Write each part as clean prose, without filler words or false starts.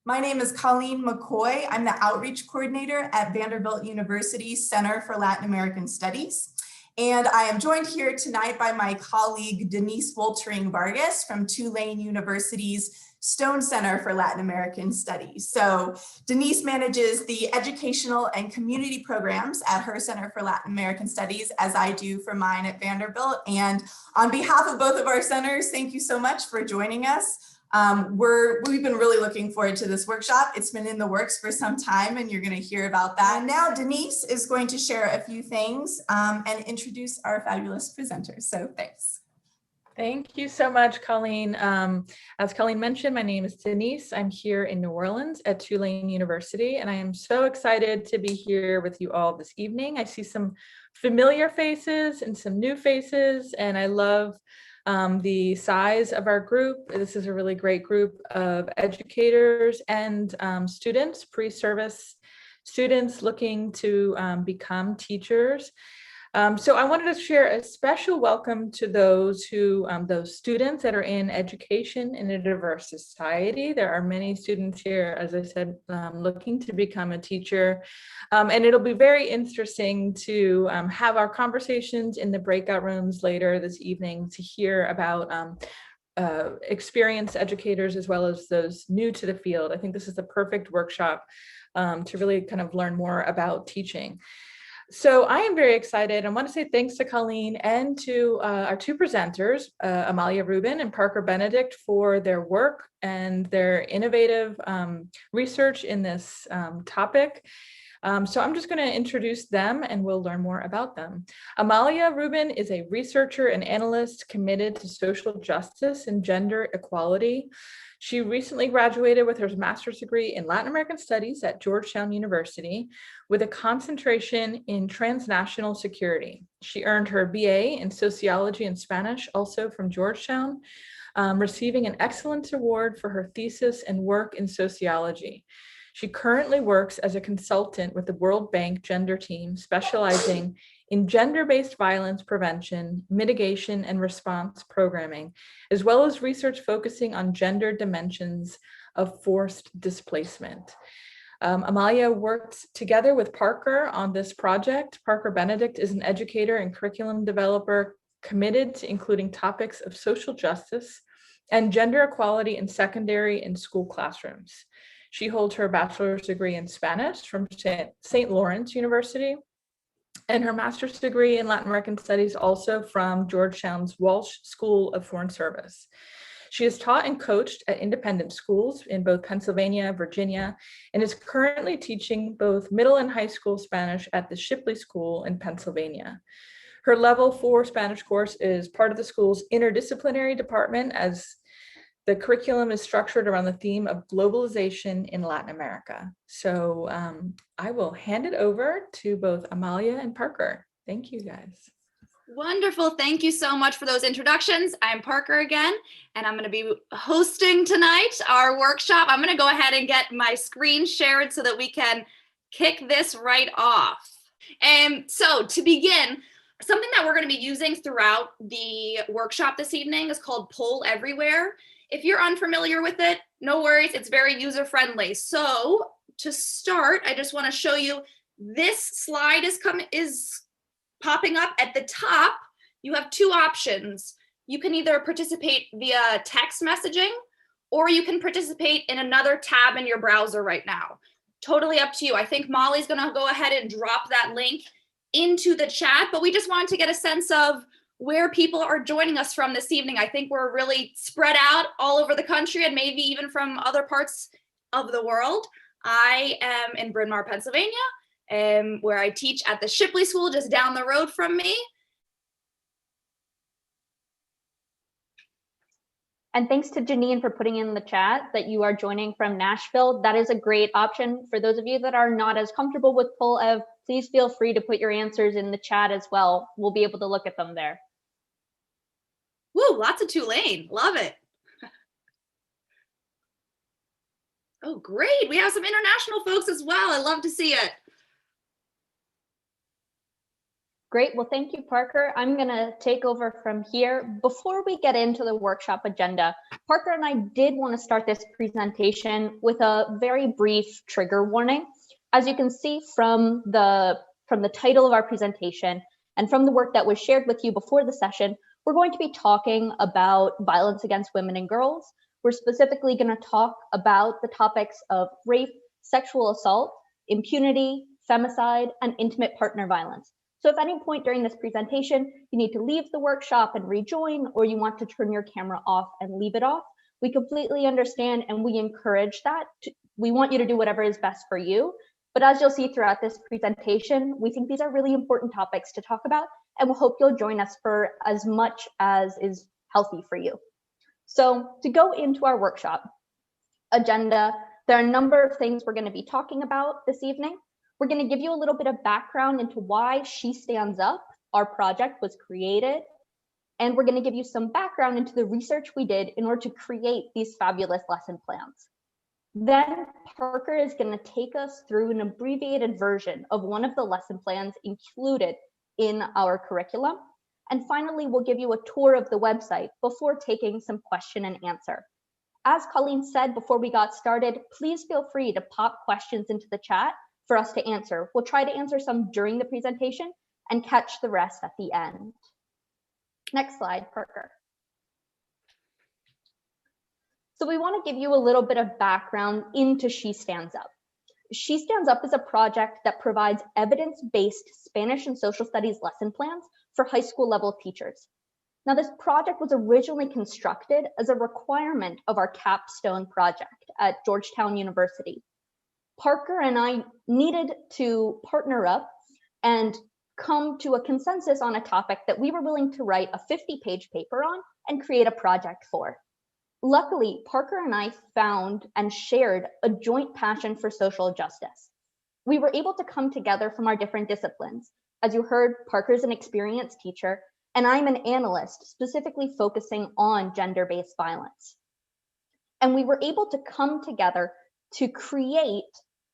My name is Colleen McCoy. I'm the Outreach Coordinator at Vanderbilt University's Center for Latin American Studies. And I am joined here tonight by my colleague, Denise Woltering Vargas from Tulane University's Stone Center for Latin American Studies. So Denise manages the educational and community programs at her Center for Latin American Studies, as I do for mine at Vanderbilt. And on behalf of both of our centers, thank you so much for joining us. We've been really looking forward to this workshop. It's been in the works for some time and you're going to hear about that. And now Denise is going to share a few things and introduce our fabulous presenters. So thanks. Thank you so much, Colleen. As Colleen mentioned, my name is Denise. I'm here in New Orleans at Tulane University, and I am so excited to be here with you all this evening. I see some familiar faces and some new faces, and I love the size of our group. This is a really great group of educators and students, pre-service students looking to become teachers. So I wanted to share a special welcome to those students that are in education in a diverse society. There are many students here, as I said, looking to become a teacher. And it'll be very interesting to have our conversations in the breakout rooms later this evening to hear about experienced educators as well as those new to the field. I think this is the perfect workshop to really kind of learn more about teaching. So I am very excited. I want to say thanks to Colleen and to our two presenters, Amalia Rubin and Parker Benedict, for their work and their innovative research in this topic. So I'm just going to introduce them and we'll learn more about them. Amalia Rubin is a researcher and analyst committed to social justice and gender equality. She recently graduated with her master's degree in Latin American Studies at Georgetown University with a concentration in transnational security. She earned her BA in sociology and Spanish, also from Georgetown, receiving an excellence award for her thesis and work in sociology. She currently works as a consultant with the World Bank Gender Team, specializing in gender-based violence prevention, mitigation, and response programming, as well as research focusing on gender dimensions of forced displacement. Amalia worked together with Parker on this project. Parker Benedict is an educator and curriculum developer committed to including topics of social justice and gender equality in secondary and school classrooms. She holds her bachelor's degree in Spanish from St. Lawrence University and her master's degree in Latin American Studies also from Georgetown's Walsh School of Foreign Service. She has taught and coached at independent schools in both Pennsylvania, Virginia, and is currently teaching both middle and high school Spanish at the Shipley School in Pennsylvania. Her level 4 Spanish course is part of the school's interdisciplinary department, as the curriculum is structured around the theme of globalization in Latin America. So I will hand it over to both Amalia and Parker. Thank you, guys. Wonderful. Thank you so much for those introductions. I'm Parker again, and I'm going to be hosting tonight our workshop. I'm going to go ahead and get my screen shared so that we can kick this right off. So to begin, something that we're going to be using throughout the workshop this evening is called Poll Everywhere. If you're unfamiliar with it, no worries, it's very user-friendly. So to start, I just want to show you this slide is popping up at the top. You have two options. You can either participate via text messaging, or you can participate in another tab in your browser right now. Totally up to you. I think Molly's going to go ahead and drop that link into the chat, but we just wanted to get a sense of where people are joining us from this evening. I think we're really spread out all over the country and maybe even from other parts of the world. I am in Bryn Mawr, Pennsylvania, where I teach at the Shipley School just down the road from me. And thanks to Janine for putting in the chat that you are joining from Nashville. That is a great option. For those of you that are not as comfortable with Poll Ev, please feel free to put your answers in the chat as well. We'll be able to look at them there. Woo, lots of Tulane, love it. Oh, great, we have some international folks as well. I love to see it. Great. Well, thank you, Parker. I'm going to take over from here. Before we get into the workshop agenda, Parker and I did want to start this presentation with a very brief trigger warning. As you can see from the title of our presentation and from the work that was shared with you before the session, we're going to be talking about violence against women and girls. We're specifically going to talk about the topics of rape, sexual assault, impunity, femicide, and intimate partner violence. So if at any point during this presentation, you need to leave the workshop and rejoin, or you want to turn your camera off and leave it off, we completely understand and we encourage that. We want you to do whatever is best for you. But as you'll see throughout this presentation, we think these are really important topics to talk about, and we hope you'll join us for as much as is healthy for you. So to go into our workshop agenda, there are a number of things we're going to be talking about this evening. We're going to give you a little bit of background into why She Stands Up, our project, was created. And we're going to give you some background into the research we did in order to create these fabulous lesson plans. Then Parker is going to take us through an abbreviated version of one of the lesson plans included in our curriculum. And finally, we'll give you a tour of the website before taking some question and answer. As Colleen said before we got started, please feel free to pop questions into the chat for us to answer. We'll try to answer some during the presentation and catch the rest at the end. Next slide, Parker. So we want to give you a little bit of background into She Stands Up. She Stands Up is a project that provides evidence-based Spanish and social studies lesson plans for high school level teachers. Now, this project was originally constructed as a requirement of our capstone project at Georgetown University. Parker and I needed to partner up and come to a consensus on a topic that we were willing to write a 50-page paper on and create a project for. Luckily, Parker and I found and shared a joint passion for social justice. We were able to come together from our different disciplines. As you heard, Parker's an experienced teacher, and I'm an analyst specifically focusing on gender-based violence. And we were able to come together to create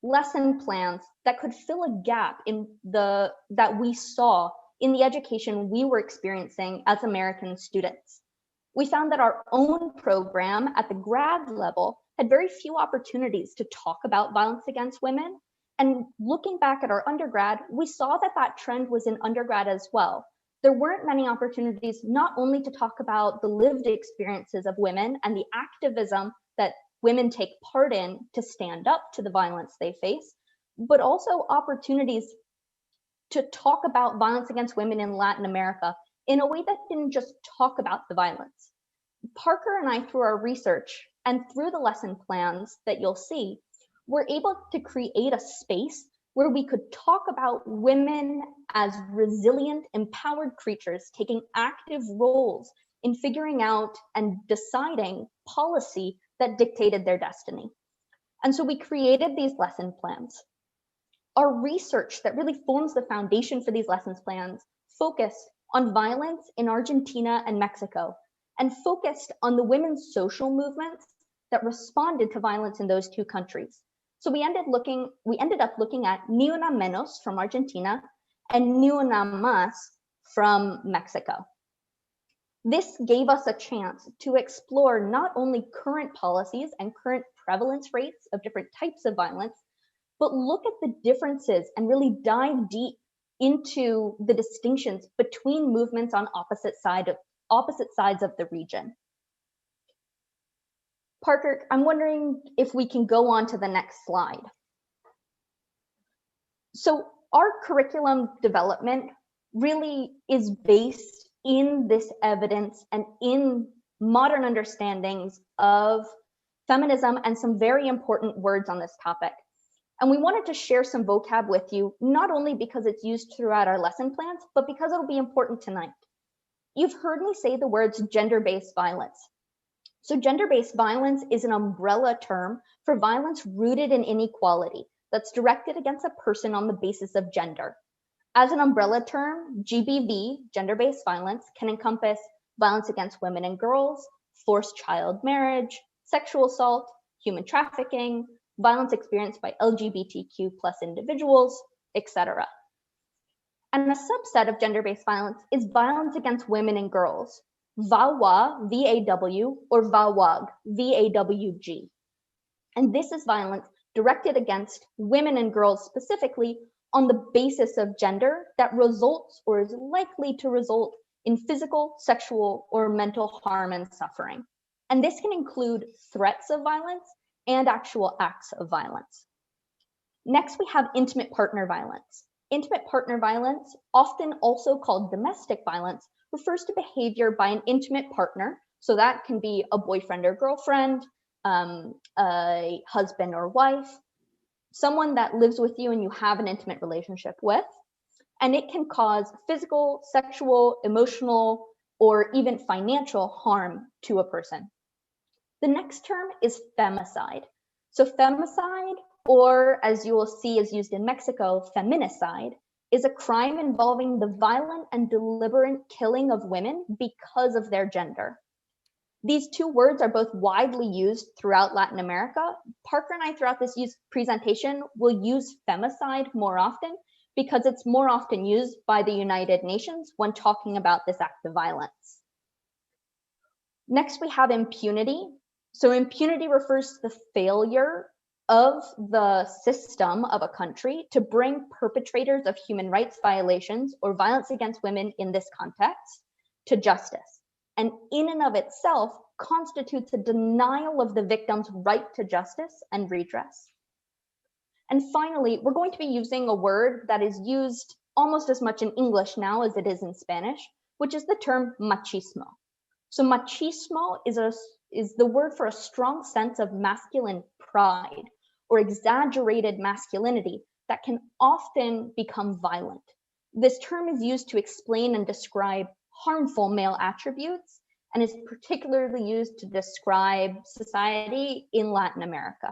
lesson plans that could fill a gap in that we saw in the education we were experiencing as American students. We found that our own program at the grad level had very few opportunities to talk about violence against women. And looking back at our undergrad, we saw that that trend was in undergrad as well. There weren't many opportunities not only to talk about the lived experiences of women and the activism that women take part in to stand up to the violence they face, but also opportunities to talk about violence against women in Latin America in a way that didn't just talk about the violence. Parker and I, through our research and through the lesson plans that you'll see, were able to create a space where we could talk about women as resilient, empowered creatures taking active roles in figuring out and deciding policy that dictated their destiny. And so we created these lesson plans. Our research that really forms the foundation for these lessons plans focused on violence in Argentina and Mexico, and focused on the women's social movements that responded to violence in those two countries. So we ended up looking at Ni Una Menos from Argentina and Ni Una Más from Mexico. This gave us a chance to explore not only current policies and current prevalence rates of different types of violence, but look at the differences and really dive deep into the distinctions between movements on opposite sides of the region. Parker, I'm wondering if we can go on to the next slide. So our curriculum development really is based in this evidence and in modern understandings of feminism and some very important words on this topic. And we wanted to share some vocab with you, not only because it's used throughout our lesson plans, but because it'll be important tonight. You've heard me say the words gender-based violence. So gender-based violence is an umbrella term for violence rooted in inequality that's directed against a person on the basis of gender. As an umbrella term, GBV, gender-based violence, can encompass violence against women and girls, forced child marriage, sexual assault, human trafficking, violence experienced by LGBTQ+ individuals, etc. And a subset of gender-based violence is violence against women and girls, VAWA, V-A-W, or VAWAG, V-A-W-G. And this is violence directed against women and girls specifically on the basis of gender that results or is likely to result in physical, sexual, or mental harm and suffering. And this can include threats of violence and actual acts of violence. Next, we have intimate partner violence. Intimate partner violence, often also called domestic violence, refers to behavior by an intimate partner. So that can be a boyfriend or girlfriend, a husband or wife, someone that lives with you and you have an intimate relationship with. And it can cause physical, sexual, emotional, or even financial harm to a person. The next term is femicide. So femicide, or as you will see is used in Mexico, feminicide, is a crime involving the violent and deliberate killing of women because of their gender. These two words are both widely used throughout Latin America. Parker and I, throughout this presentation, will use femicide more often because it's more often used by the United Nations when talking about this act of violence. Next, we have impunity. So impunity refers to the failure of the system of a country to bring perpetrators of human rights violations or violence against women in this context to justice. And in and of itself constitutes a denial of the victim's right to justice and redress. And finally, we're going to be using a word that is used almost as much in English now as it is in Spanish, which is the term machismo. So machismo is the word for a strong sense of masculine pride or exaggerated masculinity that can often become violent. This term is used to explain and describe harmful male attributes and is particularly used to describe society in Latin America.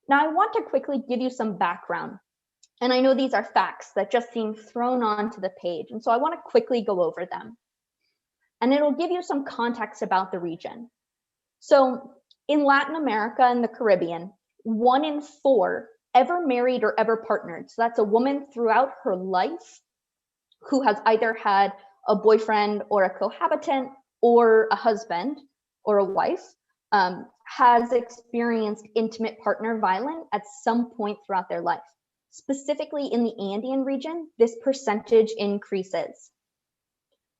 Now, I want to quickly give you some background. And I know these are facts that just seem thrown onto the page. And so I want to quickly go over them. And it'll give you some context about the region. So in Latin America and the Caribbean, 1 in 4 ever married or ever partnered. So that's a woman throughout her life who has either had a boyfriend or a cohabitant or a husband or a wife, has experienced intimate partner violence at some point throughout their life. Specifically in the Andean region, this percentage increases.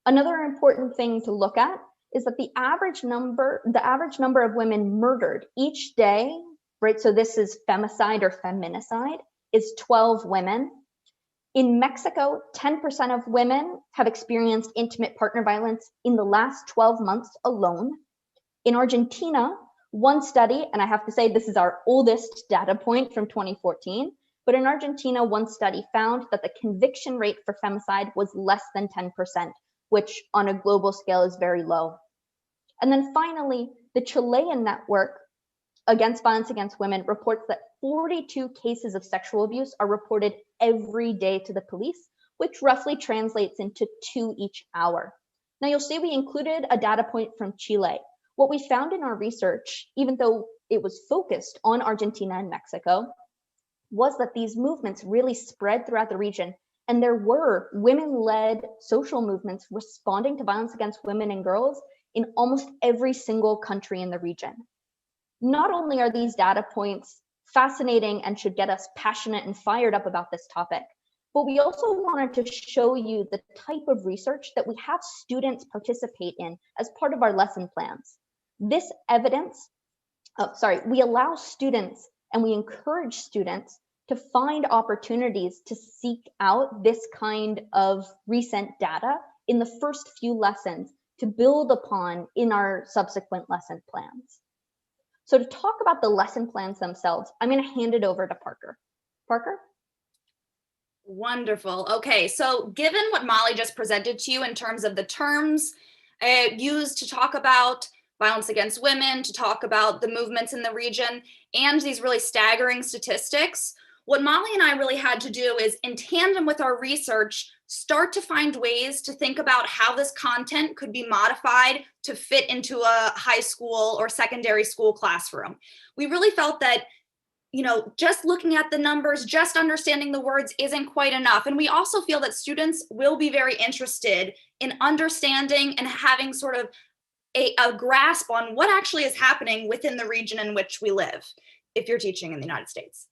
Another important thing to look at is that the average number of women murdered each day, right? So this is femicide or feminicide, is 12 women. In Mexico, 10% of women have experienced intimate partner violence in the last 12 months alone. In Argentina, one study, and I have to say this is our oldest data point from 2014, but in Argentina, one study found that the conviction rate for femicide was less than 10%, which on a global scale is very low. And then finally, the Chilean network against violence against women reports that 42 cases of sexual abuse are reported every day to the police, which roughly translates into 2 each hour. Now you'll see we included a data point from Chile. What we found in our research, even though it was focused on Argentina and Mexico, was that these movements really spread throughout the region. And there were women-led social movements responding to violence against women and girls in almost every single country in the region. Not only are these data points fascinating and should get us passionate and fired up about this topic, but we also wanted to show you the type of research that we have students participate in as part of our lesson plans. This evidence, we allow students and we encourage students to find opportunities to seek out this kind of recent data in the first few lessons to build upon in our subsequent lesson plans. So to talk about the lesson plans themselves, I'm going to hand it over to Parker. Parker? Wonderful. Okay, so given what Molly just presented to you in terms of the terms used to talk about violence against women, to talk about the movements in the region, and these really staggering statistics, what Molly and I really had to do is, in tandem with our research, start to find ways to think about how this content could be modified to fit into a high school or secondary school classroom. We really felt that just looking at the numbers, just understanding the words isn't quite enough. And we also feel that students will be very interested in understanding and having sort of a grasp on what actually is happening within the region in which we live, if you're teaching in the United States.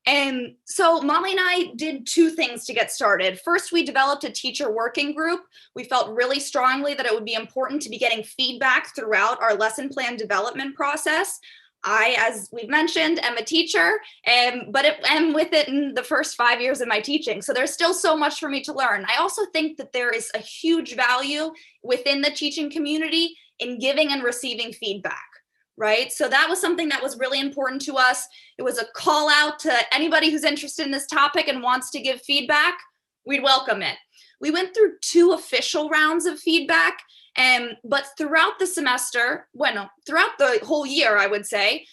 And so Molly and I did two things to get started. First, we developed a teacher working group. We felt really strongly that it would be important to be getting feedback throughout our lesson plan development process. I, as we've mentioned, am a teacher, but am with it in the first 5 years of my teaching. So there's still so much for me to learn. I also think that there is a huge value within the teaching community in giving and receiving feedback, right? So that was something that was really important to us. It was a call out to anybody who's interested in this topic and wants to give feedback. We'd welcome it. We went through 2 official rounds of feedback. But throughout the semester, throughout the whole year, I would say,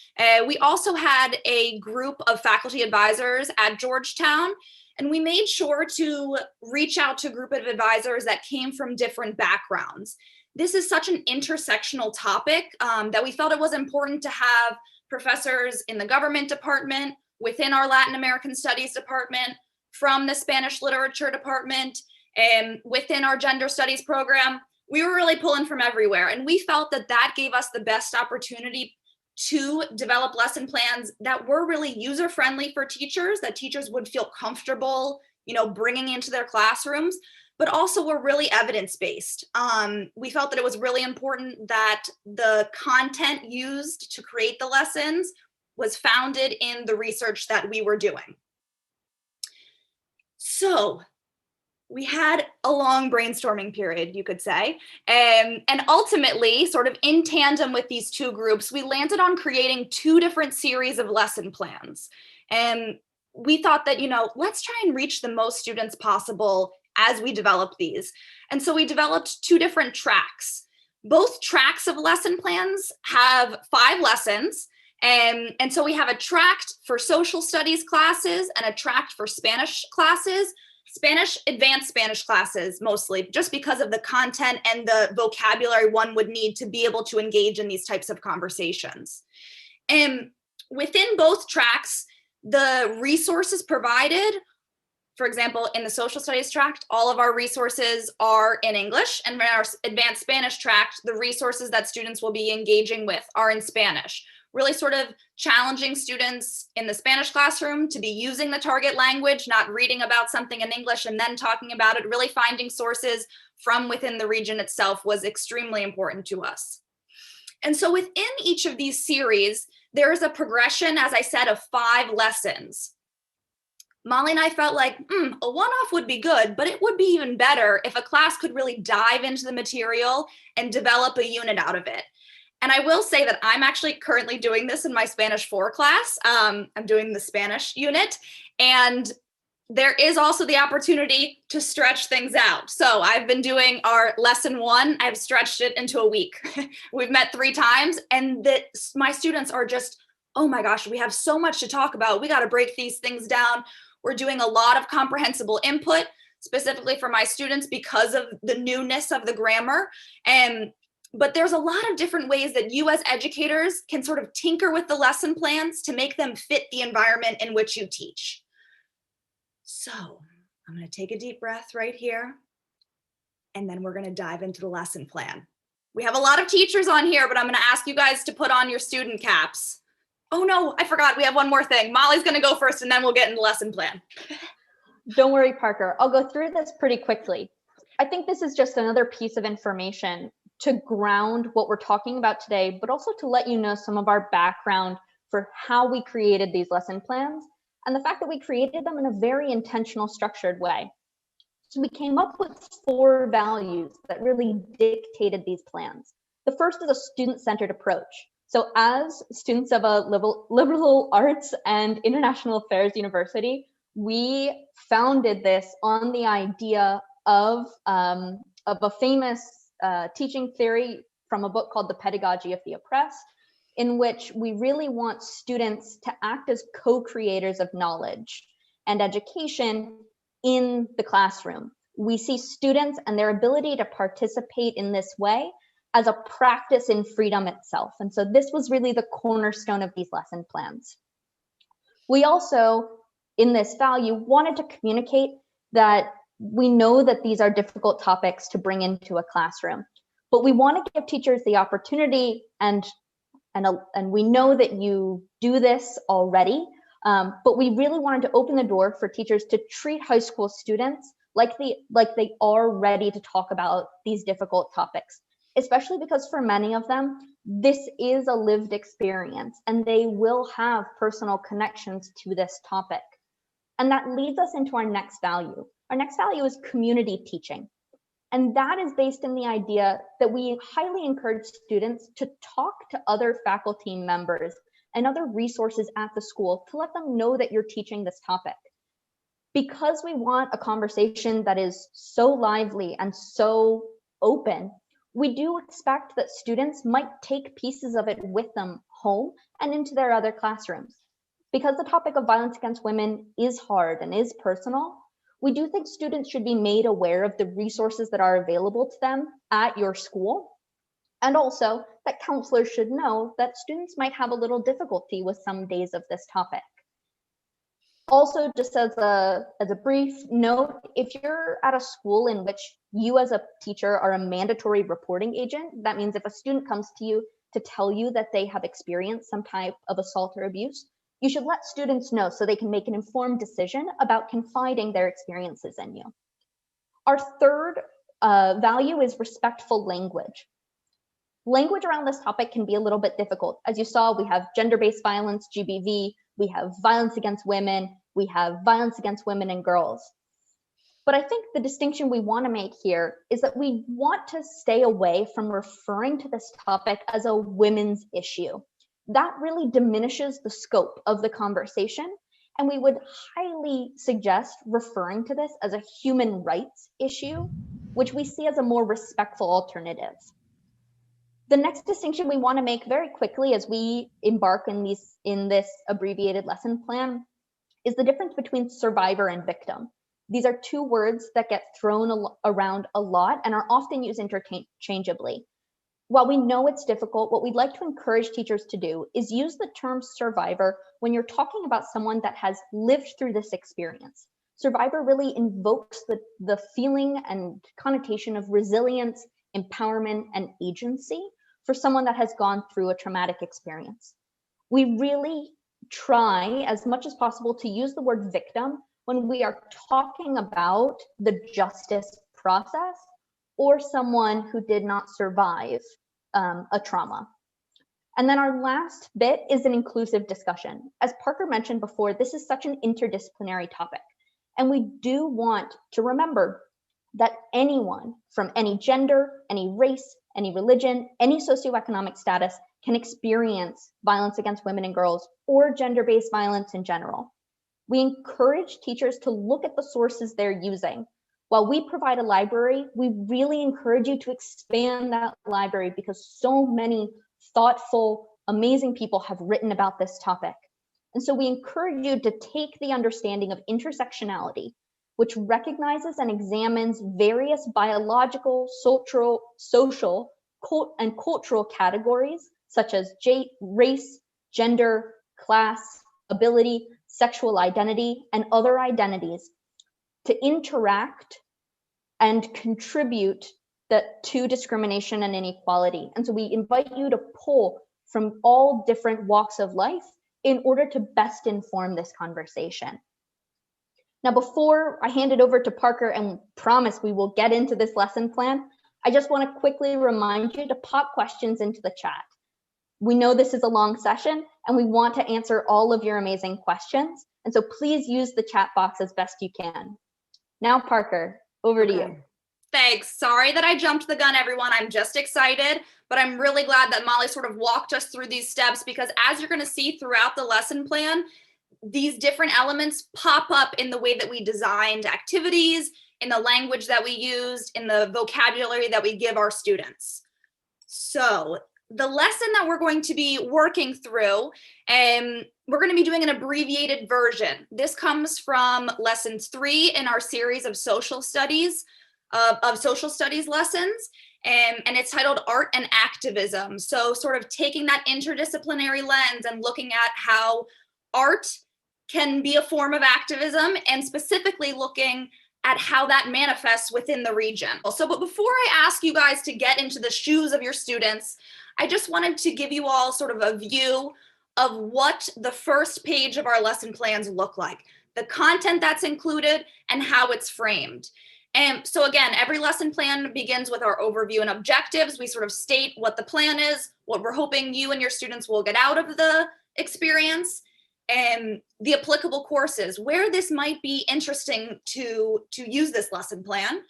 we also had a group of faculty advisors at Georgetown, and we made sure to reach out to a group of advisors that came from different backgrounds. This is such an intersectional topic that we felt it was important to have professors in the government department, within our Latin American Studies department, from the Spanish literature department, and within our gender studies program. We were really pulling from everywhere, and we felt that that gave us the best opportunity to develop lesson plans that were really user-friendly for teachers, that teachers would feel comfortable, bringing into their classrooms, but also were really evidence-based. We felt that it was really important that the content used to create the lessons was founded in the research that we were doing. So we had a long brainstorming period, you could say. And ultimately, sort of in tandem with these 2 groups, we landed on creating 2 different series of lesson plans. And we thought that, let's try and reach the most students possible as we develop these. And so we developed 2 different tracks. Both tracks of lesson plans have 5 lessons. And so we have a track for social studies classes and a track for Spanish classes. Advanced Spanish classes, mostly, just because of the content and the vocabulary one would need to be able to engage in these types of conversations. And within both tracks, the resources provided, for example, in the social studies track, all of our resources are in English, and in our advanced Spanish track, the resources that students will be engaging with are in Spanish. Really sort of challenging students in the Spanish classroom to be using the target language, not reading about something in English and then talking about it. Really finding sources from within the region itself was extremely important to us. And so within each of these series, there is a progression, as I said, of 5 lessons. Molly and I felt like a one-off would be good, but it would be even better if a class could really dive into the material and develop a unit out of it. And I will say that I'm actually currently doing this in my Spanish 4 class. I'm doing the Spanish unit, and there is also the opportunity to stretch things out. So I've been doing our lesson 1. I've stretched it into a week. We've met 3 times, and my students are just, oh my gosh, we have so much to talk about. We got to break these things down. We're doing a lot of comprehensible input, specifically for my students because of the newness of the grammar. But there's a lot of different ways that you as educators can sort of tinker with the lesson plans to make them fit the environment in which you teach. So I'm going to take a deep breath right here, and then we're going to dive into the lesson plan. We have a lot of teachers on here, but I'm going to ask you guys to put on your student caps. Oh no, I forgot. We have one more thing. Molly's going to go first, and then we'll get into the lesson plan. Don't worry, Parker. I'll go through this pretty quickly. I think this is just another piece of information to ground what we're talking about today, but also to let you know some of our background for how we created these lesson plans and the fact that we created them in a very intentional, structured way. So we came up with 4 values that really dictated these plans. The first is a student-centered approach. So as students of a liberal arts and international affairs university, we founded this on the idea of a famous teaching theory from a book called The Pedagogy of the Oppressed, in which we really want students to act as co-creators of knowledge and education in the classroom. We see students and their ability to participate in this way as a practice in freedom itself. And so this was really the cornerstone of these lesson plans. We also, in this value, wanted to communicate that we know that these are difficult topics to bring into a classroom, but we want to give teachers the opportunity, and we know that you do this already, but we really wanted to open the door for teachers to treat high school students like they are ready to talk about these difficult topics, especially because for many of them, this is a lived experience and they will have personal connections to this topic. And that leads us into our next value. Our next value is community teaching. And that is based in the idea that we highly encourage students to talk to other faculty members and other resources at the school to let them know that you're teaching this topic. Because we want a conversation that is so lively and so open, we do expect that students might take pieces of it with them home and into their other classrooms. Because the topic of violence against women is hard and is personal, we do think students should be made aware of the resources that are available to them at your school, and also that counselors should know that students might have a little difficulty with some days of this topic. Also, just as a brief note, if you're at a school in which you as a teacher are a mandatory reporting agent, that means if a student comes to you to tell you that they have experienced some type of assault or abuse, you should let students know so they can make an informed decision about confiding their experiences in you. Our third value is respectful language. Language around this topic can be a little bit difficult. As you saw, we have gender-based violence, GBV, we have violence against women, we have violence against women and girls. But I think the distinction we want to make here is that we want to stay away from referring to this topic as a women's issue. That really diminishes the scope of the conversation, and we would highly suggest referring to this as a human rights issue, which we see as a more respectful alternative. The next distinction we want to make very quickly as we embark in this abbreviated lesson plan is the difference between survivor and victim. These are two words that get thrown around a lot and are often used interchangeably. While we know it's difficult, what we'd like to encourage teachers to do is use the term survivor when you're talking about someone that has lived through this experience. Survivor really invokes the feeling and connotation of resilience, empowerment, and agency for someone that has gone through a traumatic experience. We really try as much as possible to use the word victim when we are talking about the justice process or someone who did not survive a trauma. And then our last bit is an inclusive discussion. As Parker mentioned before, this is such an interdisciplinary topic. And we do want to remember that anyone from any gender, any race, any religion, any socioeconomic status can experience violence against women and girls or gender-based violence in general. We encourage teachers to look at the sources they're using. While we provide a library, we really encourage you to expand that library because so many thoughtful, amazing people have written about this topic. And so we encourage you to take the understanding of intersectionality, which recognizes and examines various biological, social, and cultural categories, such as race, gender, class, ability, sexual identity, and other identities, to interact and contribute to discrimination and inequality. And so we invite you to pull from all different walks of life in order to best inform this conversation. Now, before I hand it over to Parker and promise we will get into this lesson plan, I just want to quickly remind you to pop questions into the chat. We know this is a long session and we want to answer all of your amazing questions. And so please use the chat box as best you can. Now, Parker, over to you. Thanks. Sorry that I jumped the gun, everyone. I'm just excited, but I'm really glad that Molly sort of walked us through these steps because as you're going to see throughout the lesson plan, these different elements pop up in the way that we designed activities, in the language that we used, in the vocabulary that we give our students. So the lesson that we're going to be working through, we're going to be doing an abbreviated version. This comes from lesson 3 in our series of social studies lessons, and it's titled Art and Activism. So sort of taking that interdisciplinary lens and looking at how art can be a form of activism, and specifically looking at how that manifests within the region. So, but before I ask you guys to get into the shoes of your students, I just wanted to give you all sort of a view of what the first page of our lesson plans look like, the content that's included, and how it's framed. And so again, every lesson plan begins with our overview and objectives. We sort of state what the plan is, what we're hoping you and your students will get out of the experience, and the applicable courses, where this might be interesting to use this lesson plan.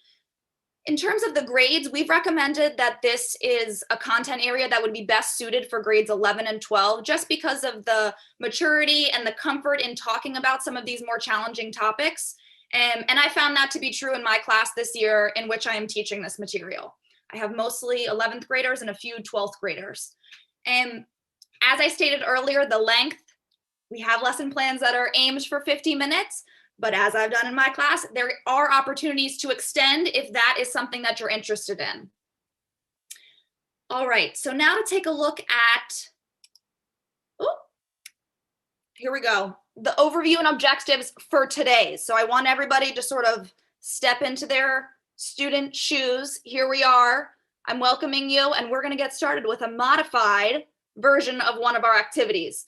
In terms of the grades, we've recommended that this is a content area that would be best suited for grades 11 and 12, just because of the maturity and the comfort in talking about some of these more challenging topics. And I found that to be true in my class this year, in which I am teaching this material. I have mostly 11th graders and a few 12th graders. And as I stated earlier, the length, we have lesson plans that are aimed for 50 minutes, but as I've done in my class, there are opportunities to extend if that is something that you're interested in. All right, so now to take a look at, here we go, the overview and objectives for today. So I want everybody to sort of step into their student shoes. Here we are. I'm welcoming you, and we're going to get started with a modified version of one of our activities.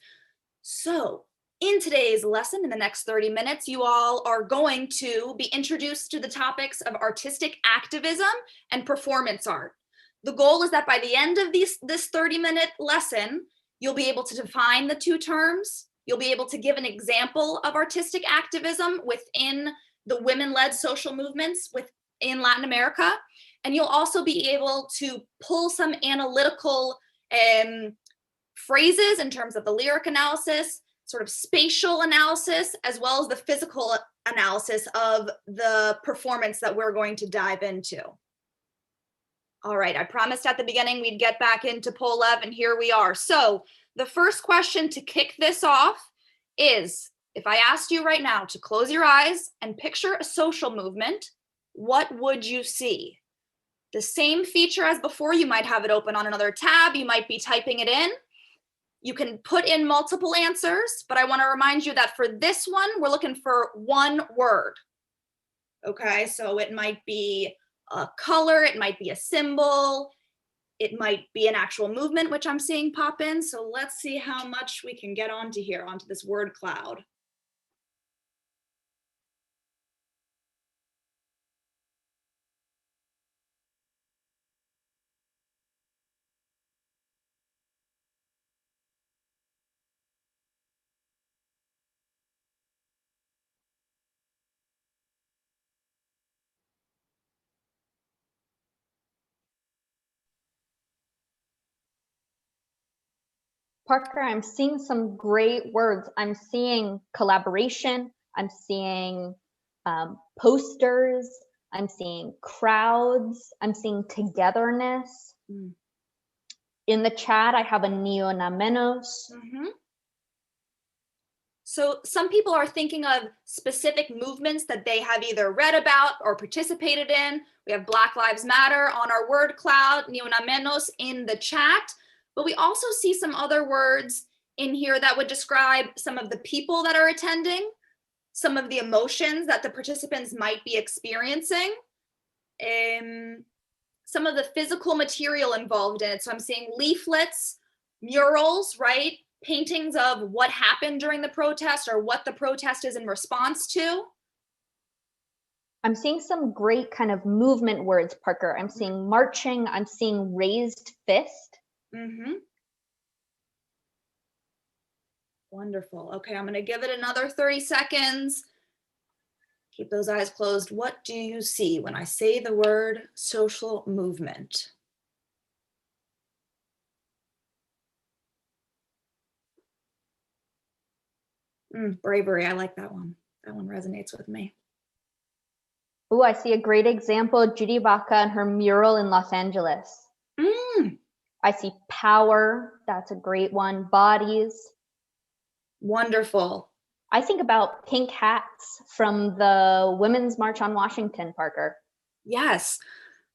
So in today's lesson, in the next 30 minutes, you all are going to be introduced to the topics of artistic activism and performance art. The goal is that by the end of this 30-minute lesson, you'll be able to define the two terms. You'll be able to give an example of artistic activism within the women-led social movements within Latin America. And you'll also be able to pull some analytical phrases in terms of the lyric analysis, sort of spatial analysis, as well as the physical analysis of the performance that we're going to dive into. All right, I promised at the beginning we'd get back into Polev, and here we are. So the first question to kick this off is, if I asked you right now to close your eyes and picture a social movement, what would you see? The same feature as before, you might have it open on another tab, you might be typing it in. You can put in multiple answers, but I want to remind you that for this one, we're looking for one word. Okay, so it might be a color, it might be a symbol, it might be an actual movement, which I'm seeing pop in. So let's see how much we can get onto here, onto this word cloud. Parker, I'm seeing some great words. I'm seeing collaboration. I'm seeing posters. I'm seeing crowds. I'm seeing togetherness. Mm. In the chat, I have a ni una menos. Mm-hmm. So some people are thinking of specific movements that they have either read about or participated in. We have Black Lives Matter on our word cloud, ni una menos in the chat. But we also see some other words in here that would describe some of the people that are attending, some of the emotions that the participants might be experiencing, some of the physical material involved in it. So I'm seeing leaflets, murals, right? Paintings of what happened during the protest or what the protest is in response to. I'm seeing some great kind of movement words, Parker. I'm seeing marching. I'm seeing raised fist. Mm-hmm. Wonderful. Okay, I'm going to give it another 30 seconds. Keep those eyes closed. What do you see when I say the word social movement? Bravery. I like that one. That one resonates with me. Oh, I see a great example. Judy Baca and her mural in Los Angeles. I see power. That's a great one. Bodies. Wonderful. I think about pink hats from the Women's March on Washington, Parker. Yes.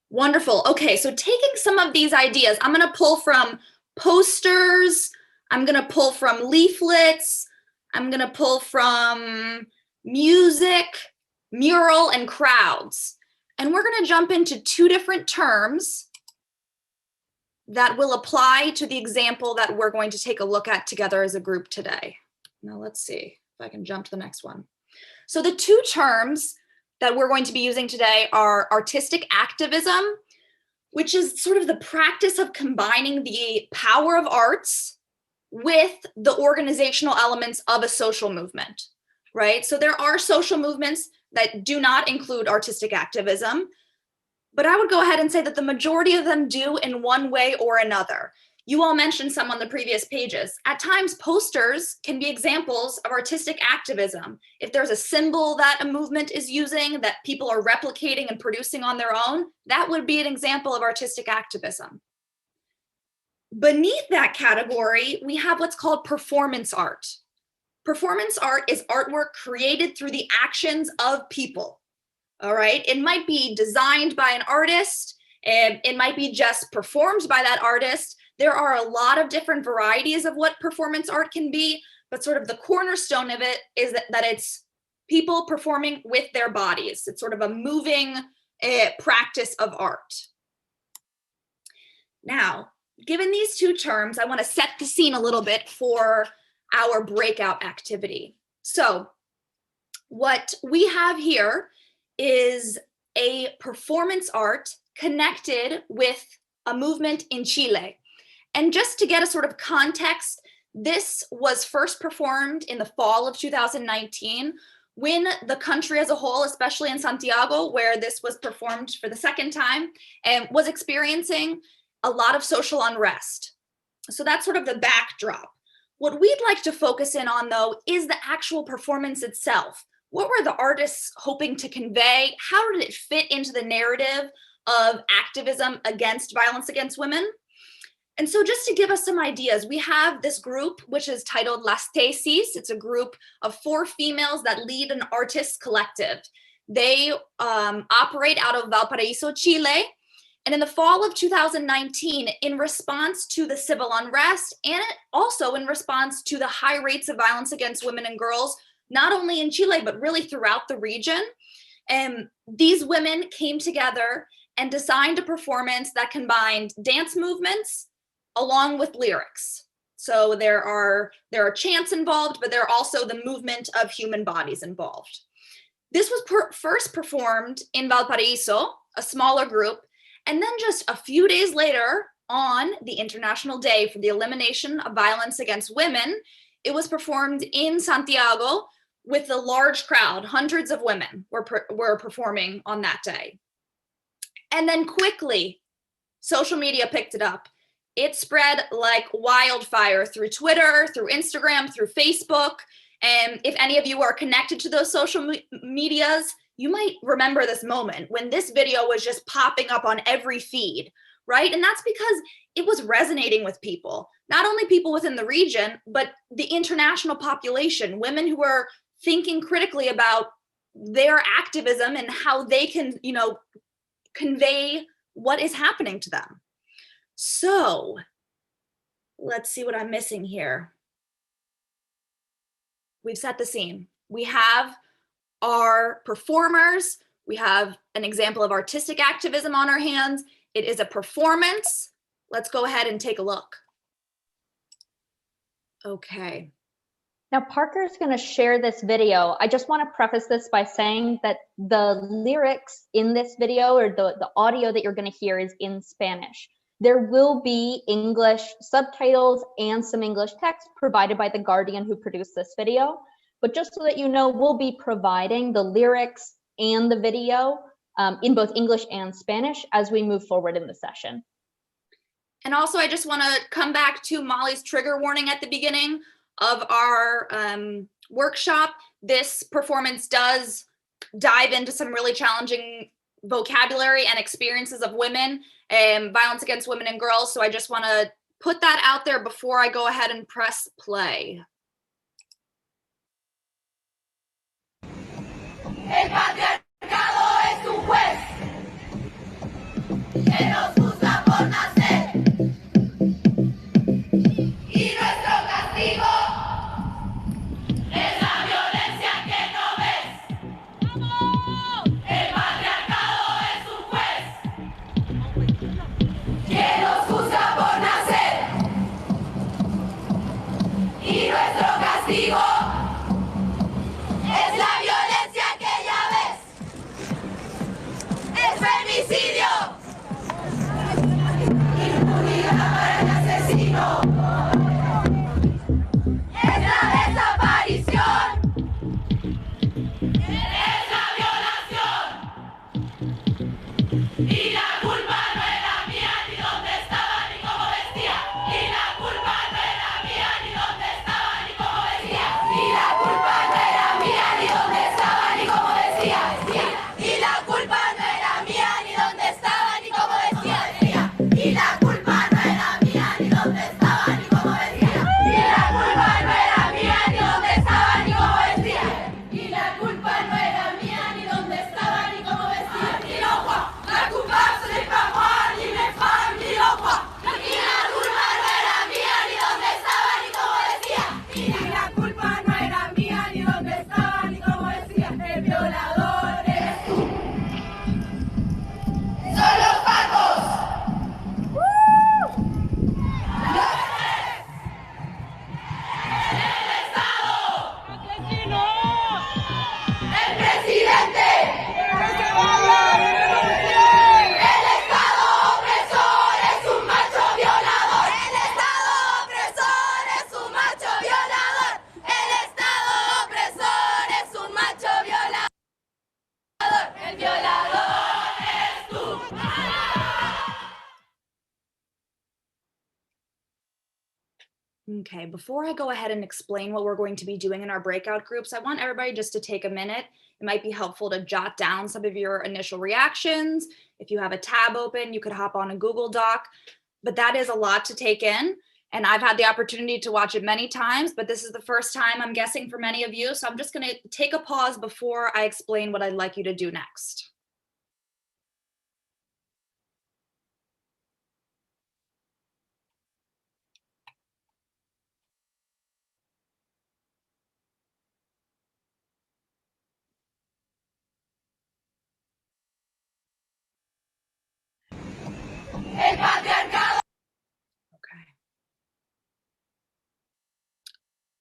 Wonderful. Okay, so taking some of these ideas, I'm going to pull from posters. I'm going to pull from leaflets. I'm going to pull from music, mural, and crowds. And we're going to jump into two different terms that will apply to the example that we're going to take a look at together as a group today. Now let's see if I can jump to the next one. So the two terms that we're going to be using today are artistic activism, which is sort of the practice of combining the power of arts with the organizational elements of a social movement, right? So there are social movements that do not include artistic activism, but I would go ahead and say that the majority of them do in one way or another. You all mentioned some on the previous pages. At times, posters can be examples of artistic activism. If there's a symbol that a movement is using that people are replicating and producing on their own, that would be an example of artistic activism. Beneath that category, we have what's called performance art. Performance art is artwork created through the actions of people, all right? It might be designed by an artist, and it might be just performed by that artist. There are a lot of different varieties of what performance art can be, but sort of the cornerstone of it is that it's people performing with their bodies. It's sort of a moving practice of art. Now, given these two terms, I want to set the scene a little bit for our breakout activity. So what we have here is a performance art connected with a movement in Chile. And just to get a sort of context, this was first performed in the fall of 2019 when the country as a whole, especially in Santiago, where this was performed for the second time, and was experiencing a lot of social unrest. So that's sort of the backdrop. What we'd like to focus in on, though, is the actual performance itself. What were the artists hoping to convey? How did it fit into the narrative of activism against violence against women? And so just to give us some ideas, we have this group, which is titled Las Tesis. It's a group of 4 females that lead an artists collective. They operate out of Valparaiso, Chile. And in the fall of 2019, in response to the civil unrest and also in response to the high rates of violence against women and girls, not only in Chile, but really throughout the region, these women came together and designed a performance that combined dance movements along with lyrics. So there are chants involved, but there are also the movement of human bodies involved. This was first performed in Valparaiso, a smaller group, and then just a few days later, on the International Day for the Elimination of Violence Against Women, it was performed in Santiago with a large crowd. Hundreds of women were performing on that day. And then quickly, social media picked it up. It spread like wildfire through Twitter, through Instagram, through Facebook. And if any of you are connected to those social medias, you might remember this moment when this video was just popping up on every feed, right? And that's because it was resonating with people, not only people within the region, but the international population, women who are thinking critically about their activism and how they can, convey what is happening to them. So let's see what I'm missing here. We've set the scene. We have our performers. We have an example of artistic activism on our hands. It is a performance. Let's go ahead and take a look. Okay. Now Parker's going to share this video. I just want to preface this by saying that the lyrics in this video, or the audio that you're going to hear, is in Spanish. There will be English subtitles and some English text provided by The Guardian, who produced this video. But just so that you know, we'll be providing the lyrics and the video in both English and Spanish as we move forward in the session. And also, I just want to come back to Molly's trigger warning at the beginning of our workshop. This performance does dive into some really challenging vocabulary and experiences of women and violence against women and girls. So I just want to put that out there before I go ahead and press play. El patriarcado es un juez que nos juzga por nacer y nuestro castigo Y nuestro castigo es la violencia que ya ves. Es femicidio. Impunidad para el asesino. Es la desaparición. Es la violación. Y la culpa no era mía, ni dónde estaba, ni cómo vestía. Y la culpa no era mía, ni dónde estaba, ni cómo vestía. Y la culpa no era mía, ni dónde estaba, ni cómo vestía. Y la culpa no era mía, ni dónde estaba, ni cómo vestía. Y la culpa no era mía, ni dónde estaba, ni cómo vestía. Y la culpa no era mía, ni dónde estaba, ni cómo vestía. Y la culpa no era mía, ni dónde estaba, ni cómo vestía. Ni lo quoi, la culpa ce n'est pas moi, ni mes femmes, ni lo quoi. Y la culpa no era mía, ni dónde estaba, ni cómo vestía. Y la culpa no era mía, ni dónde estaba, ni cómo vestía. El violador eres tú. Son los pacos. El presidente. El Estado opresor es un macho violador. El Estado opresor es un macho violador. El Estado opresor es un macho violador. El violador es tú. Okay, before I go ahead and explain what we're going to be doing in our breakout groups, I want everybody just to take a minute. It might be helpful to jot down some of your initial reactions. If you have a tab open, you could hop on a Google Doc, but that is a lot to take in. And I've had the opportunity to watch it many times, but this is the first time I'm guessing for many of you. So I'm just gonna take a pause before I explain what I'd like you to do next. El patriarcado. Okay.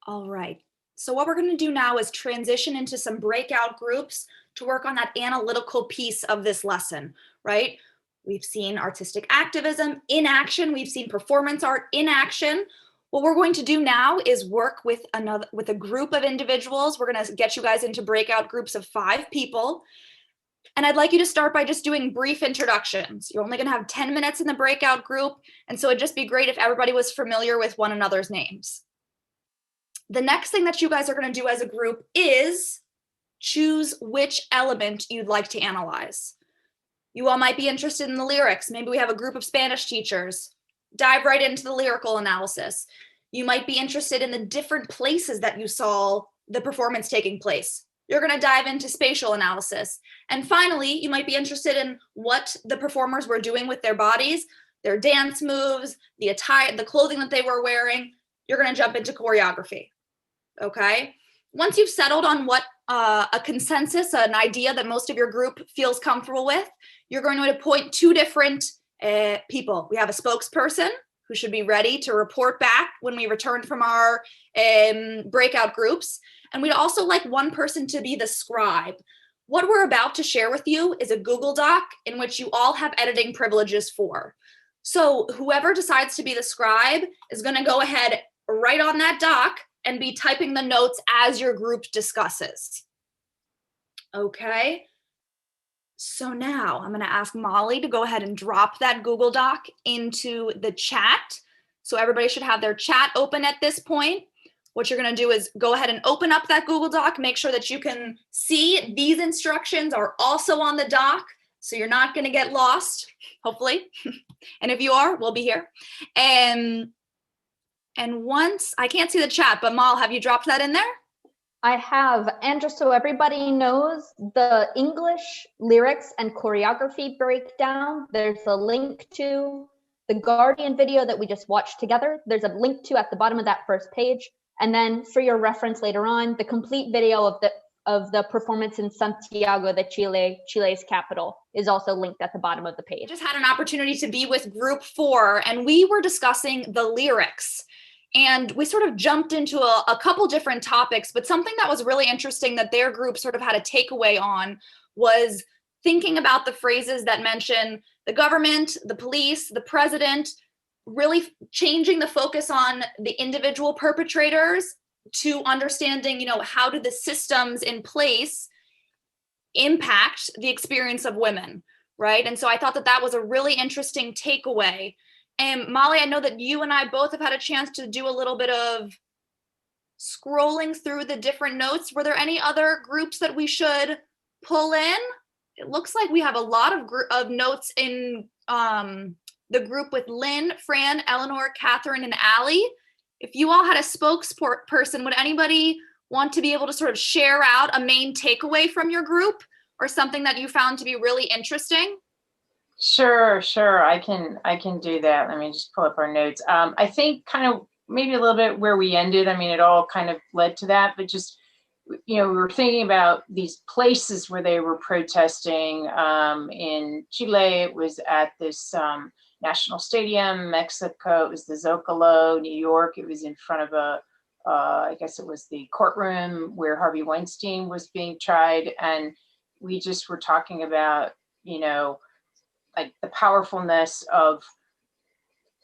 All right. So what we're going to do now is transition into some breakout groups to work on that analytical piece of this lesson, right? We've seen artistic activism in action. We've seen performance art in action. What we're going to do now is work with a group of individuals. We're going to get you guys into breakout groups of 5 people. And I'd like you to start by just doing brief introductions. You're only going to have 10 minutes in the breakout group. And so it'd just be great if everybody was familiar with one another's names. The next thing that you guys are going to do as a group is choose which element you'd like to analyze. You all might be interested in the lyrics. Maybe we have a group of Spanish teachers. Dive right into the lyrical analysis. You might be interested in the different places that you saw the performance taking place. You're going to dive into spatial analysis. And finally, you might be interested in what the performers were doing with their bodies, their dance moves, the attire, the clothing that they were wearing. You're going to jump into choreography. Okay? Once you've settled on what a consensus, an idea that most of your group feels comfortable with, you're going to appoint 2 different people. We have a spokesperson who should be ready to report back when we return from our breakout groups. And we'd also like one person to be the scribe. What we're about to share with you is a Google Doc in which you all have editing privileges for. So whoever decides to be the scribe is going to go ahead right on that doc and be typing the notes as your group discusses. Okay. So now I'm going to ask Molly to go ahead and drop that Google Doc into the chat. So everybody should have their chat open at this point. What you're going to do is go ahead and open up that Google Doc. Make sure that you can see these instructions are also on the doc, so you're not going to get lost, hopefully. And if you are, we'll be here. And once, I can't see the chat, but Mal, have you dropped that in there? I have, and just so everybody knows, the English lyrics and choreography breakdown, there's a link to the Guardian video that we just watched together. There's a link to at the bottom of that first page. And then for your reference later on, the complete video of the performance in Santiago de Chile, Chile's capital, is also linked at the bottom of the page. I just had an opportunity to be with group 4, and we were discussing the lyrics. And we sort of jumped into a couple different topics, but something that was really interesting that their group sort of had a takeaway on was thinking about the phrases that mention the government, the police, the president, really changing the focus on the individual perpetrators to understanding, how do the systems in place impact the experience of women, right? And so I thought that that was a really interesting takeaway. And Molly, I know that you and I both have had a chance to do a little bit of scrolling through the different notes. Were there any other groups that we should pull in? It looks like we have a lot of notes in the group with Lynn, Fran, Eleanor, Catherine, and Allie. If you all had a spokesperson, would anybody want to be able to sort of share out a main takeaway from your group or something that you found to be really interesting? Sure. I can do that. Let me just pull up our notes. I think kind of maybe a little bit where we ended. I mean, it all kind of led to that, but just, we were thinking about these places where they were protesting. In Chile, it was at this National Stadium. Mexico, it was the Zocalo. New York, it was in front of I guess it was the courtroom where Harvey Weinstein was being tried. And we just were talking about, like the powerfulness of,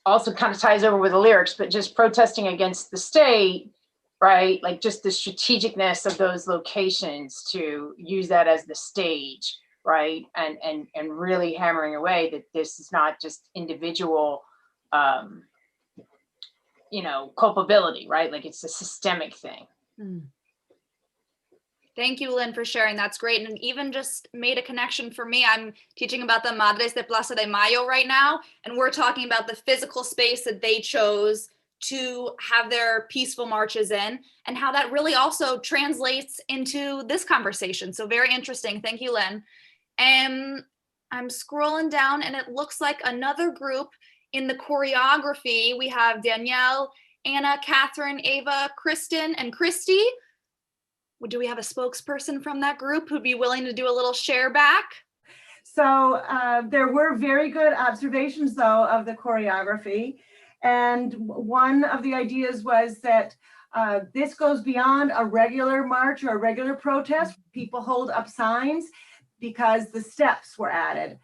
also kind of ties over with the lyrics, but just protesting against the state, right? Like just the strategicness of those locations to use that as the stage, right? And really hammering away that this is not just individual, culpability, right? Like it's a systemic thing. Thank you, Lynn, for sharing. That's great. And even just made a connection for me. I'm teaching about the Madres de Plaza de Mayo right now, and we're talking about the physical space that they chose to have their peaceful marches in and how that really also translates into this conversation. So very interesting. Thank you, Lynn. And I'm scrolling down and it looks like another group in the choreography. We have Danielle, Anna, Catherine, Ava, Kristen, and Christy. Do we have a spokesperson from that group who'd be willing to do a little share back? So there were very good observations, though, of the choreography. And one of the ideas was that this goes beyond a regular march or a regular protest. People hold up signs because the steps were added.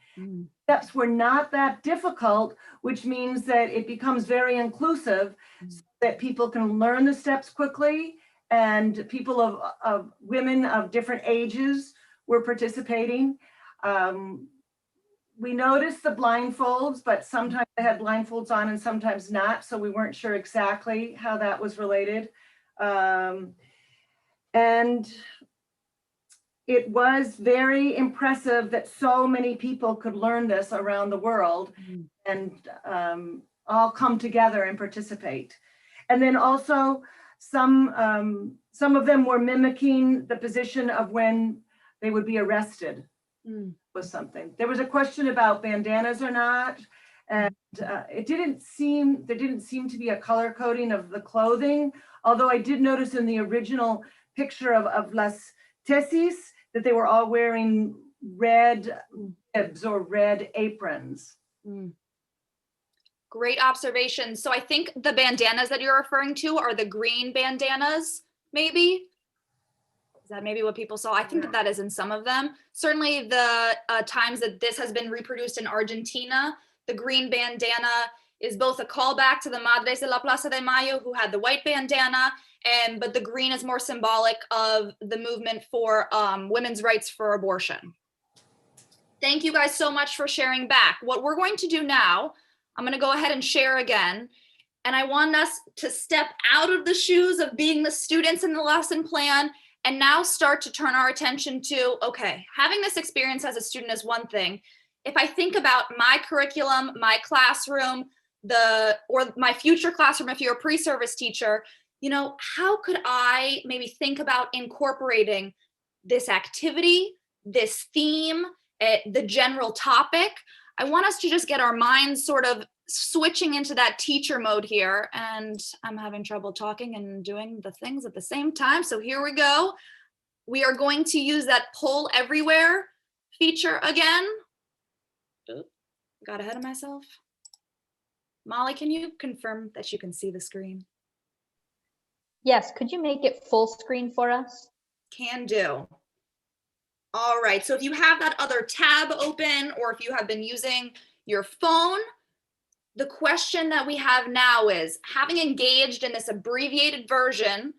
Steps were not that difficult, which means that it becomes very inclusive, so that people can learn the steps quickly. And people of women of different ages were participating. We noticed the blindfolds, but sometimes they had blindfolds on and sometimes not. So we weren't sure exactly how that was related. And it was very impressive that so many people could learn this around the world and all come together and participate. And then also, some of them were mimicking the position of when they would be arrested. Was something. There was a question about bandanas or not, and there didn't seem to be a color coding of the clothing. Although I did notice in the original picture of Las Tesis that they were all wearing red bibs or red aprons. Great observation. So I think the bandanas that you're referring to are the green bandanas, maybe? Is that maybe what people saw? I think that is in some of them. Certainly the times that this has been reproduced in Argentina, the green bandana is both a callback to the Madres de la Plaza de Mayo who had the white bandana, but the green is more symbolic of the movement for women's rights for abortion. Thank you guys so much for sharing back. What we're going to do now, I'm going to go ahead and share again. And I want us to step out of the shoes of being the students in the lesson plan and now start to turn our attention to, okay, having this experience as a student is one thing. If I think about my curriculum, my classroom, or my future classroom, if you're a pre-service teacher, how could I maybe think about incorporating this activity, this theme, the general topic? I want us to just get our minds sort of switching into that teacher mode here. And I'm having trouble talking and doing the things at the same time. So here we go. We are going to use that poll everywhere feature again. Oops, got ahead of myself. Molly, can you confirm that you can see the screen? Yes, could you make it full screen for us? Can do. All right, so if you have that other tab open, or if you have been using your phone, the question that we have now is, having engaged in this abbreviated version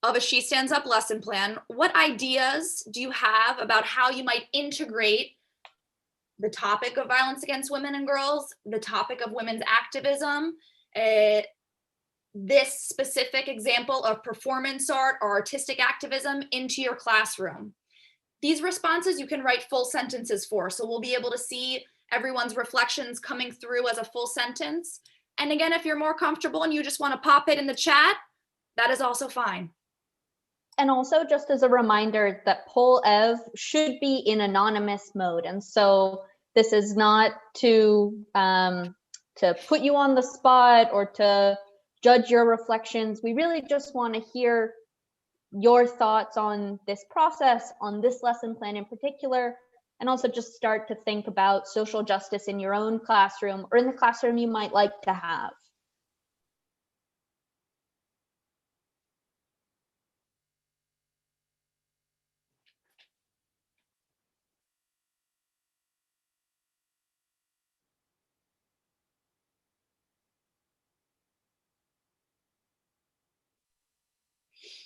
of a She Stands Up lesson plan, what ideas do you have about how you might integrate the topic of violence against women and girls, the topic of women's activism, this specific example of performance art or artistic activism into your classroom? These responses you can write full sentences for, so we'll be able to see everyone's reflections coming through as a full sentence. And again, if you're more comfortable and you just want to pop it in the chat, that is also fine. And also, just as a reminder, that poll ev should be in anonymous mode. And so this is not to put you on the spot or to judge your reflections. We really just want to hear your thoughts on this process, on this lesson plan in particular, and also just start to think about social justice in your own classroom or in the classroom you might like to have.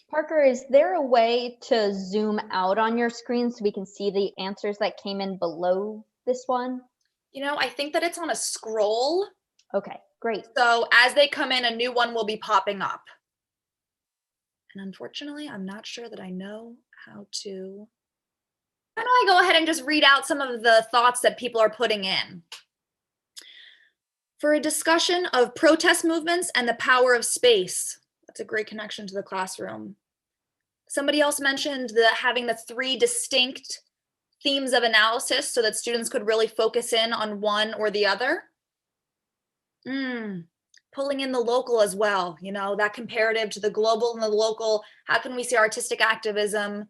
Parker, is there a way to zoom out on your screen so we can see the answers that came in below this one? You know, I think that it's on a scroll. Okay, great. So as they come in, a new one will be popping up. And unfortunately, I'm not sure that I know how to. Why don't I go ahead and just read out some of the thoughts that people are putting in? For a discussion of protest movements and the power of space. That's a great connection to the classroom. Somebody else mentioned having the 3 distinct themes of analysis so that students could really focus in on one or the other. Pulling in the local as well, you know, that comparative to the global and the local. How can we see artistic activism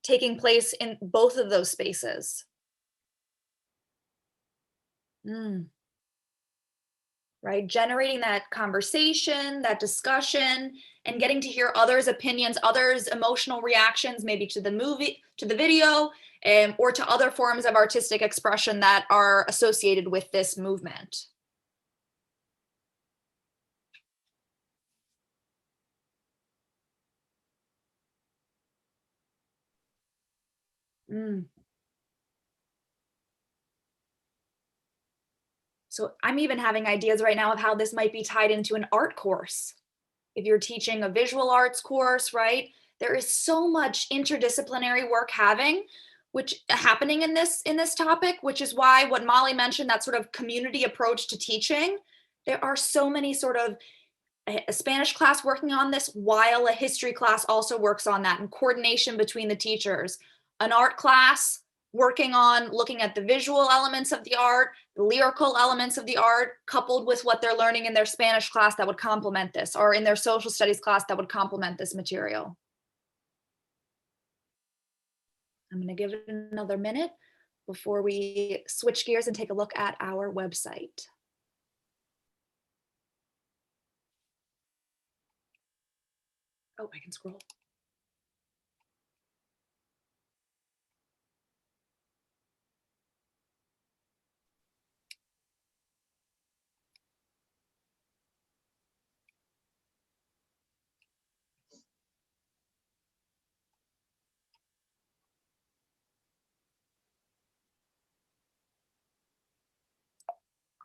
taking place in both of those spaces? Right, generating that conversation, that discussion, and getting to hear others' opinions, others' emotional reactions, maybe to the movie, to the video, or to other forms of artistic expression that are associated with this movement. So I'm even having ideas right now of how this might be tied into an art course. If you're teaching a visual arts course, right? There is so much interdisciplinary work happening in this topic, which is why what Molly mentioned, that sort of community approach to teaching, there are so many sort of a Spanish class working on this while a history class also works on that, and coordination between the teachers. An art class working on looking at the visual elements of the art, the lyrical elements of the art, coupled with what they're learning in their Spanish class that would complement this, or in their social studies class that would complement this material. I'm going to give it another minute before we switch gears and take a look at our website. Oh, I can scroll.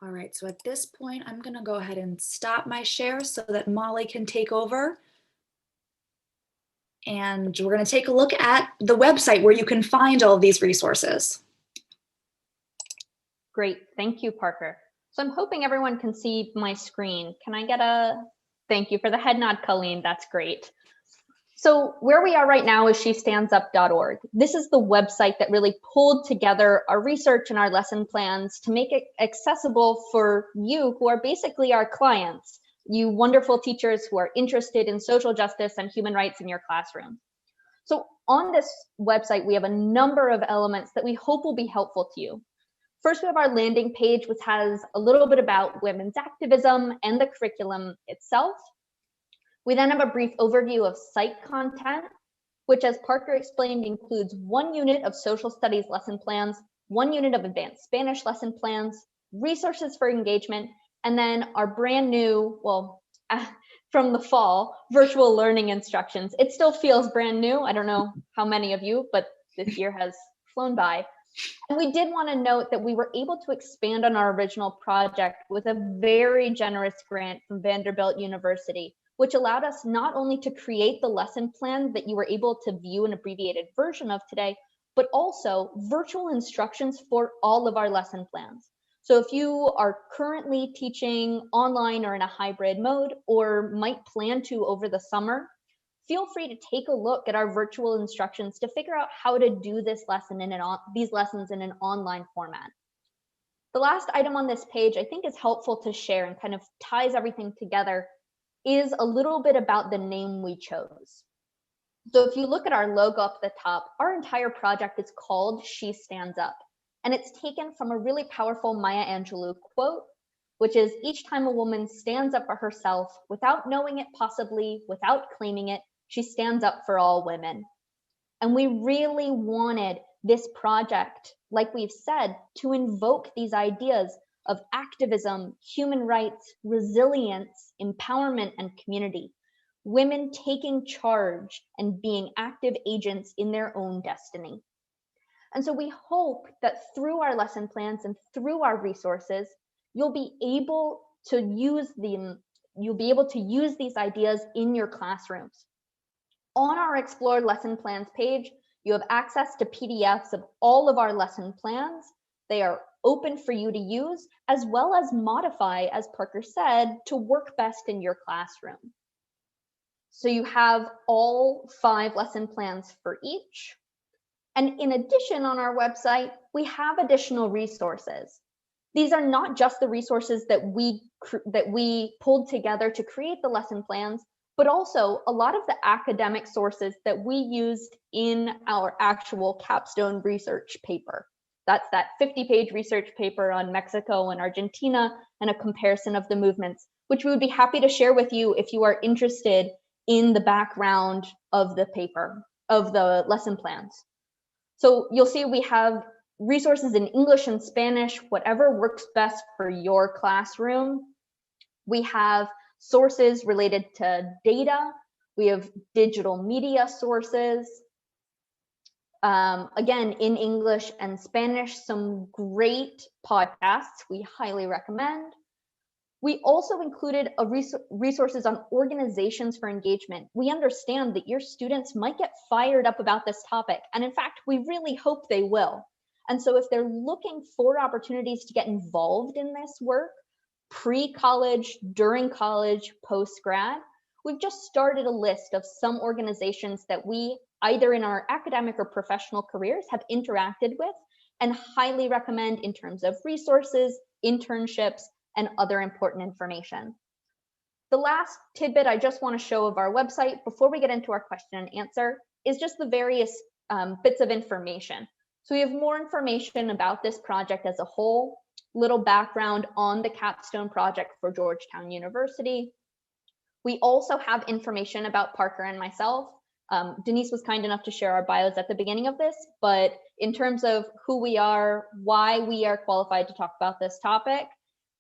All right, so at this point, I'm going to go ahead and stop my share so that Molly can take over. And we're going to take a look at the website where you can find all of these resources. Great, thank you, Parker. So I'm hoping everyone can see my screen. Can I get a, thank you for the head nod, Colleen, that's great. So where we are right now is shestandsup.org. This is the website that really pulled together our research and our lesson plans to make it accessible for you who are basically our clients, you wonderful teachers who are interested in social justice and human rights in your classroom. So on this website, we have a number of elements that we hope will be helpful to you. First, we have our landing page, which has a little bit about women's activism and the curriculum itself. We then have a brief overview of site content, which, as Parker explained, includes 1 unit of social studies lesson plans, 1 unit of advanced Spanish lesson plans, resources for engagement, and then our brand new, well, from the fall, virtual learning instructions. It still feels brand new. I don't know how many of you, but this year has flown by. And we did want to note that we were able to expand on our original project with a very generous grant from Vanderbilt University, which allowed us not only to create the lesson plan that you were able to view an abbreviated version of today, but also virtual instructions for all of our lesson plans. So if you are currently teaching online or in a hybrid mode, or might plan to over the summer, feel free to take a look at our virtual instructions to figure out how to do this lesson these lessons in an online format. The last item on this page I think is helpful to share and kind of ties everything together is a little bit about the name we chose. So if you look at our logo up at the top, our entire project is called She Stands Up. And it's taken from a really powerful Maya Angelou quote, which is, each time a woman stands up for herself without knowing it possibly, without claiming it, she stands up for all women. And we really wanted this project, like we've said, to invoke these ideas of activism, human rights, resilience, empowerment, and community. Women taking charge and being active agents in their own destiny. And so we hope that through our lesson plans and through our resources, you'll be able to use these ideas in your classrooms. On our Explore Lesson Plans page, you have access to PDFs of all of our lesson plans. They are open for you to use, as well as modify, as Parker said, to work best in your classroom. So you have all 5 lesson plans for each. And in addition, on our website, we have additional resources. These are not just the resources that we pulled together to create the lesson plans, but also a lot of the academic sources that we used in our actual capstone research paper. That's that 50-page research paper on Mexico and Argentina and a comparison of the movements, which we would be happy to share with you if you are interested in the background of the paper, of the lesson plans. So you'll see we have resources in English and Spanish, whatever works best for your classroom. We have sources related to data. We have digital media sources. Again, in English and Spanish, some great podcasts we highly recommend. We also included resources on organizations for engagement. We understand that your students might get fired up about this topic, and in fact, we really hope they will. And so if they're looking for opportunities to get involved in this work, pre-college, during college, post-grad, we've just started a list of some organizations that we, either in our academic or professional careers, have interacted with and highly recommend in terms of resources, internships, and other important information. The last tidbit I just want to show of our website before we get into our question and answer is just the various bits of information. So we have more information about this project as a whole, little background on the capstone project for Georgetown University. We also have information about Parker and myself. Denise was kind enough to share our bios at the beginning of this, but in terms of who we are, why we are qualified to talk about this topic,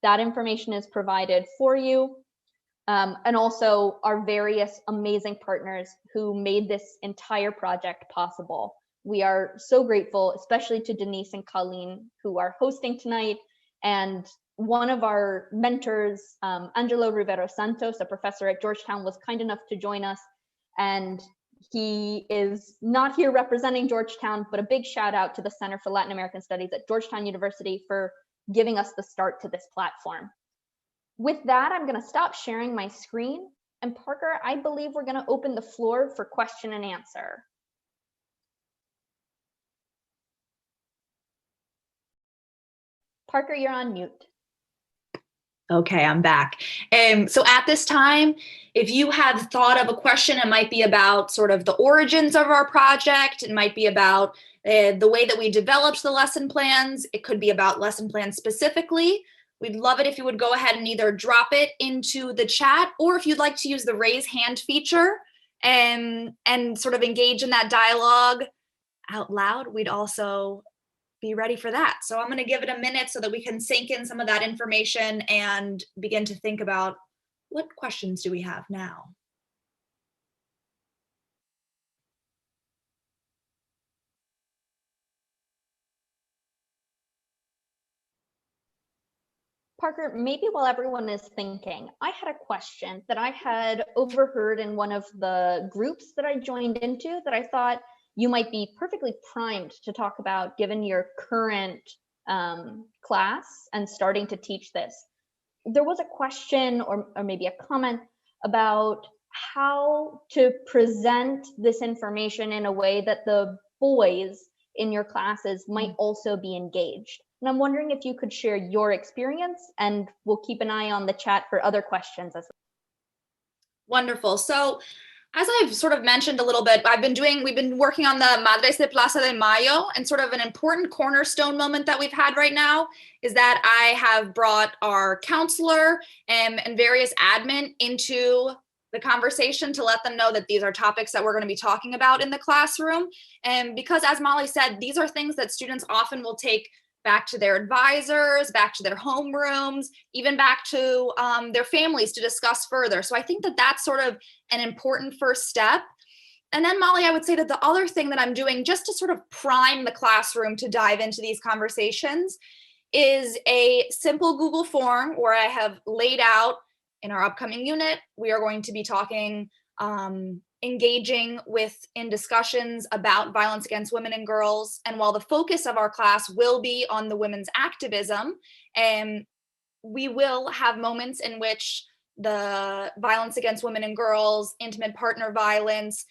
that information is provided for you. And also our various amazing partners who made this entire project possible. We are so grateful, especially to Denise and Colleen, who are hosting tonight. And one of our mentors, Angelo Rivero Santos, a professor at Georgetown, was kind enough to join us. And he is not here representing Georgetown, but a big shout out to the Center for Latin American Studies at Georgetown University for giving us the start to this platform. With that, I'm going to stop sharing my screen. And Parker, I believe we're going to open the floor for question and answer. Parker, you're on mute. Okay, I'm back. So at this time, if you have thought of a question, it might be about sort of the origins of our project. It might be about the way that we developed the lesson plans. It could be about lesson plans specifically. we'd love it if you would go ahead and either drop it into the chat, or if you'd like to use the raise hand feature and sort of engage in that dialogue out loud, we'd also be ready for that. So I'm going to give it a minute so that we can sink in some of that information and begin to think about what questions do we have now. Parker, maybe while everyone is thinking, I had a question that I had overheard in one of the groups that I joined into that I thought you might be perfectly primed to talk about given your current class and starting to teach this. There was a question or maybe a comment about how to present this information in a way that the boys in your classes might also be engaged. And I'm wondering if you could share your experience, and we'll keep an eye on the chat for other questions as well. Wonderful. So as I've sort of mentioned a little bit, we've been working on the Madres de Plaza de Mayo, and sort of an important cornerstone moment that we've had right now is that I have brought our counselor and various admin into the conversation to let them know that these are topics that we're going to be talking about in the classroom. And because, as Molly said, these are things that students often will take back to their advisors, back to their homerooms, even back to their families to discuss further. So I think that that's sort of an important first step. And then, Molly, I would say that the other thing that I'm doing just to sort of prime the classroom to dive into these conversations is a simple Google form where I have laid out in our upcoming unit, we are going to be talking, engaging in discussions about violence against women and girls. And while the focus of our class will be on the women's activism, we will have moments in which the violence against women and girls, intimate partner violence,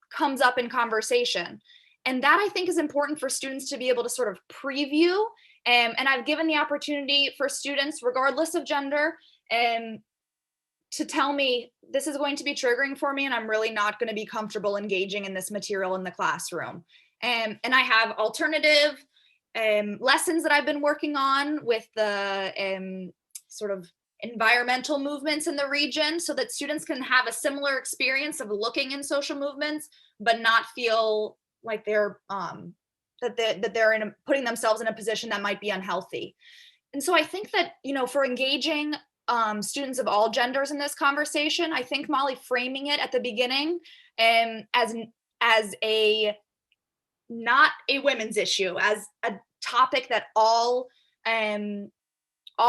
comes up in conversation. And that, I think, is important for students to be able to sort of preview. And I've given the opportunity for students, regardless of gender, to tell me this is going to be triggering for me and I'm really not going to be comfortable engaging in this material in the classroom. And I have alternative lessons that I've been working on with the sort of environmental movements in the region so that students can have a similar experience of looking in social movements, but not feel like they're putting themselves in a position that might be unhealthy. And so I think that, for engaging students of all genders in this conversation, I think, Molly, framing it at the beginning as a not a women's issue, as a topic that all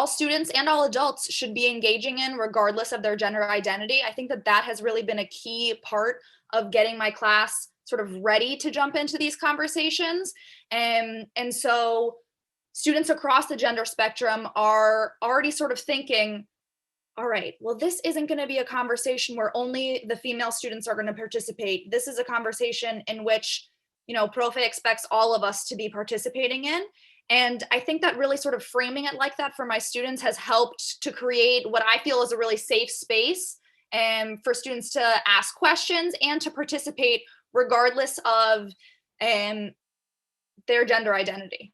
students and all adults should be engaging in regardless of their gender identity. I think that has really been a key part of getting my class sort of ready to jump into these conversations. And so students across the gender spectrum are already sort of thinking, all right, well, this isn't going to be a conversation where only the female students are going to participate. This is a conversation in which, Profe expects all of us to be participating in. And I think that really sort of framing it like that for my students has helped to create what I feel is a really safe space for students to ask questions and to participate regardless of their gender identity.